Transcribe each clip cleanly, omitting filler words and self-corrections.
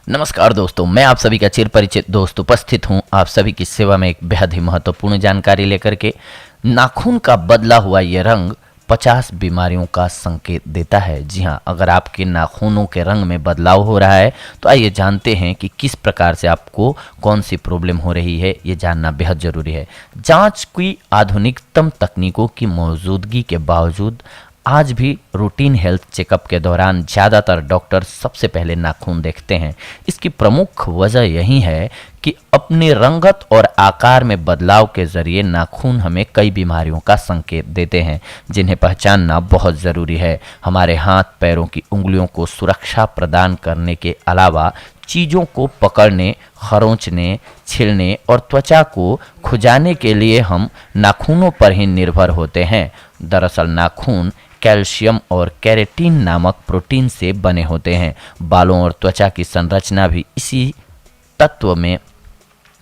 नमस्कार दोस्तों, मैं आप सभी का चिर परिचित दोस्त उपस्थित हूं आप सभी की सेवा में एक बेहद ही महत्वपूर्ण जानकारी लेकर के। नाखून का बदला हुआ ये रंग 50 बीमारियों का संकेत देता है। जी हां, अगर आपके नाखूनों के रंग में बदलाव हो रहा है तो आइए जानते हैं कि किस प्रकार से आपको कौन सी प्रॉब्लम हो रही है। ये जानना बेहद जरूरी है। जांच की आधुनिकतम तकनीकों की मौजूदगी के बावजूद आज भी रूटीन हेल्थ चेकअप के दौरान ज़्यादातर डॉक्टर सबसे पहले नाखून देखते हैं। इसकी प्रमुख वजह यही है कि अपनी रंगत और आकार में बदलाव के जरिए नाखून हमें कई बीमारियों का संकेत देते हैं, जिन्हें पहचानना बहुत ज़रूरी है। हमारे हाथ पैरों की उंगलियों को सुरक्षा प्रदान करने के अलावा चीज़ों को पकड़ने, खरोंचने, छीलने और त्वचा को खुजाने के लिए हम नाखूनों पर ही निर्भर होते हैं। दरअसल नाखून कैल्शियम और केराटिन नामक प्रोटीन से बने होते हैं। बालों और त्वचा की संरचना भी इसी तत्व में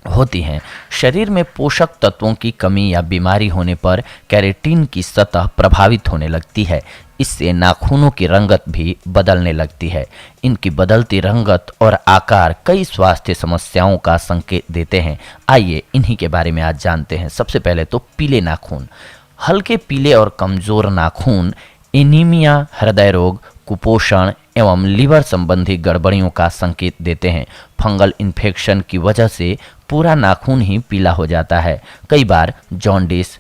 होती हैं। शरीर में पोषक तत्वों की कमी या बीमारी होने पर केराटिन की सतह प्रभावित होने लगती है। इससे नाखूनों की रंगत भी बदलने लगती है। इनकी बदलती रंगत और आकार कई स्वास्थ्य समस्याओं का संकेत देते हैं। आइए इन्हीं के बारे में आज जानते हैं। सबसे पहले तो पीले नाखून। हल्के पीले और कमजोर नाखून एनीमिया, हृदय रोग, कुपोषण एवं लीवर संबंधी गड़बड़ियों का संकेत देते हैं। फंगल इन्फेक्शन की वजह से पूरा नाखून ही पीला हो जाता है। कई बार जॉन्डिस,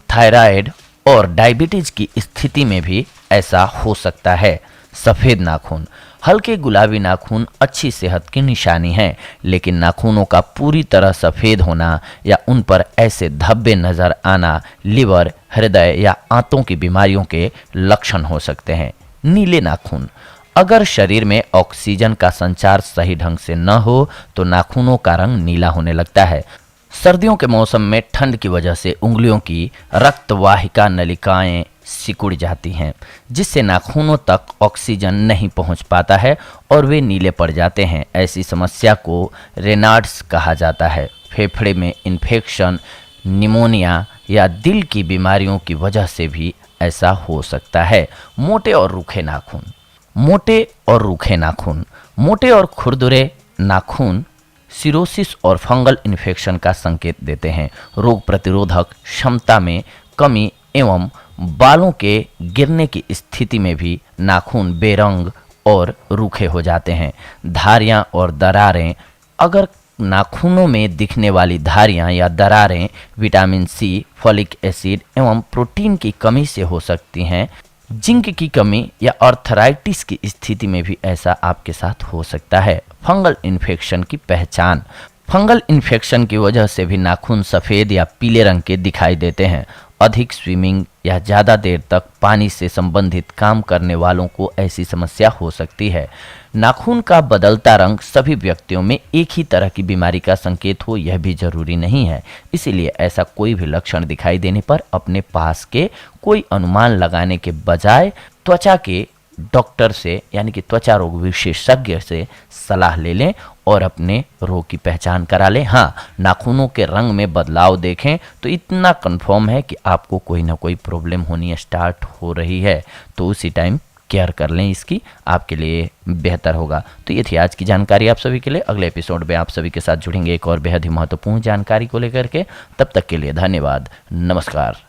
थायराइड और डायबिटीज की स्थिति में भी ऐसा हो सकता है। सफ़ेद नाखून। हल्के गुलाबी नाखून अच्छी सेहत की निशानी है, लेकिन नाखूनों का पूरी तरह सफ़ेद होना या उन पर ऐसे धब्बे नज़र आना लीवर, हृदय या आंतों की बीमारियों के लक्षण हो सकते हैं। नीले नाखून। अगर शरीर में ऑक्सीजन का संचार सही ढंग से न हो तो नाखूनों का रंग नीला होने लगता है। सर्दियों के मौसम में ठंड की वजह से उंगलियों की रक्तवाहिका नलिकाएं सिकुड़ जाती हैं, जिससे नाखूनों तक ऑक्सीजन नहीं पहुंच पाता है और वे नीले पड़ जाते हैं। ऐसी समस्या को रेनाल्ड्स कहा जाता है। फेफड़े में इन्फेक्शन, निमोनिया या दिल की बीमारियों की वजह से भी ऐसा हो सकता है। मोटे और रूखे नाखून। मोटे और रूखे नाखून। मोटे और खुरदुरे नाखून सिरोसिस और फंगल इन्फेक्शन का संकेत देते हैं। रोग प्रतिरोधक क्षमता में कमी एवं बालों के गिरने की स्थिति में भी नाखून बेरंग और रूखे हो जाते हैं। धारियां और दरारें। अगर नाखूनों में दिखने वाली धारियां या दरारें विटामिन सी, फॉलिक एसिड एवं प्रोटीन की कमी से हो सकती हैं। जिंक की कमी या आर्थराइटिस की स्थिति में भी ऐसा आपके साथ हो सकता है। फंगल इन्फेक्शन की पहचान। फंगल इन्फेक्शन की वजह से भी नाखून सफ़ेद या पीले रंग के दिखाई देते हैं। अधिक स्विमिंग या ज़्यादा देर तक पानी से संबंधित काम करने वालों को ऐसी समस्या हो सकती है। नाखून का बदलता रंग सभी व्यक्तियों में एक ही तरह की बीमारी का संकेत हो यह भी जरूरी नहीं है। इसीलिए ऐसा कोई भी लक्षण दिखाई देने पर अपने पास के कोई अनुमान लगाने के बजाय त्वचा के डॉक्टर से यानी कि त्वचा रोग विशेषज्ञ से सलाह ले लें और अपने रोग की पहचान करा लें। हाँ, नाखूनों के रंग में बदलाव देखें तो इतना कंफर्म है कि आपको कोई ना कोई प्रॉब्लम होनी स्टार्ट हो रही है, तो उसी टाइम केयर कर लें, इसकी आपके लिए बेहतर होगा। तो ये थी आज की जानकारी आप सभी के लिए। अगले एपिसोड में आप सभी के साथ जुड़ेंगे एक और बेहद ही महत्वपूर्ण जानकारी को लेकर के। तब तक के लिए धन्यवाद। नमस्कार।